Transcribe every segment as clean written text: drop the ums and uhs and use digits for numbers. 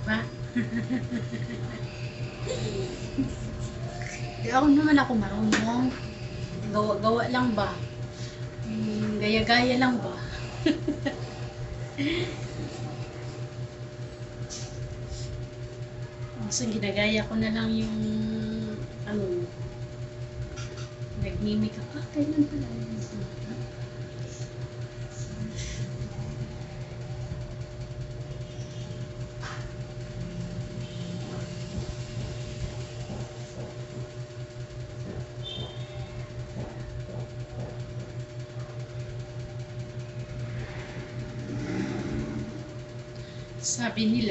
Ba? Di ako naman ako marunong. Gawa-gawa lang ba? Gaya-gaya lang ba? Basta ginagaya ko na lang yung ano, nagmimik ako. Kailan pala yun?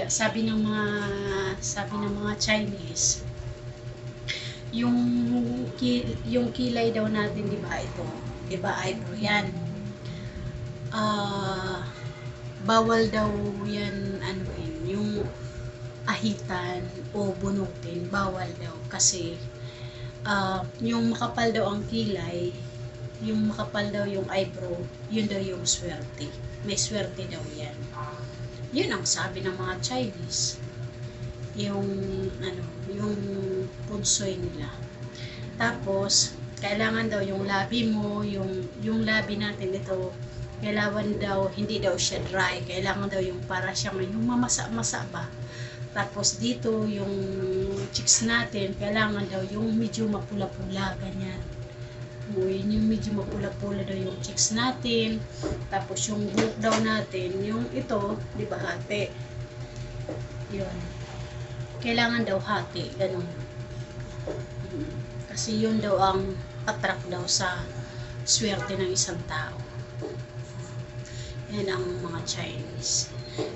Sabi ng mga Chinese, yung yung kilay daw natin, di ba ito? Di ba eyebrow yan? Bawal daw yan yung ahitan o bunutin, bawal daw kasi yung makapal daw ang kilay, yung makapal daw yung eyebrow, yun daw yung swerte. May swerte daw yan. Yun ang sabi ng mga Chinese. Yung punsoy nila. Tapos kailangan daw yung labi mo, yung labi natin ito, kailangan daw hindi daw siya dry, kailangan daw yung para siyang yung mamasa-masa ba. Tapos dito yung cheeks natin, kailangan daw yung medyo mapula-pula ganyan. Yun yung medyo mapula-pula daw yung cheeks natin. Tapos yung buhok daw natin, yung ito, di ba hati? Yun. Kailangan daw hati, ganun. Kasi yun daw ang attract daw sa swerte ng isang tao. Yan ang mga Chinese.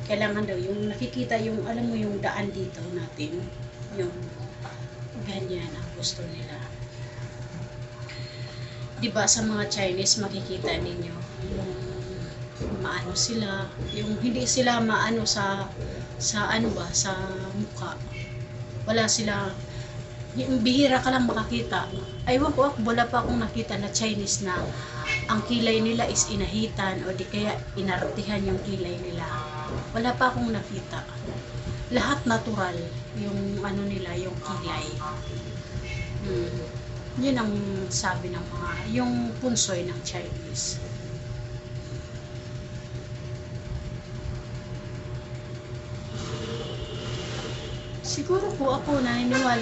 Kailangan daw yung nakikita yung, alam mo yung daan dito natin, yung ganyan ang gusto nila. Diba sa mga Chinese makikita ninyo yung maano sila, yung hindi sila maano sa ano ba, sa mukha. Wala sila, yung bihira ka lang makakita. Aywan ko, wala pa akong nakita na Chinese na ang kilay nila is inahitan o di kaya inartihan yung kilay nila. Wala pa akong nakita. Lahat natural yung ano nila, yung kilay. Yun ang sabi ng mga, yung punsoy ng Chinese. Siguro po ako naniniwala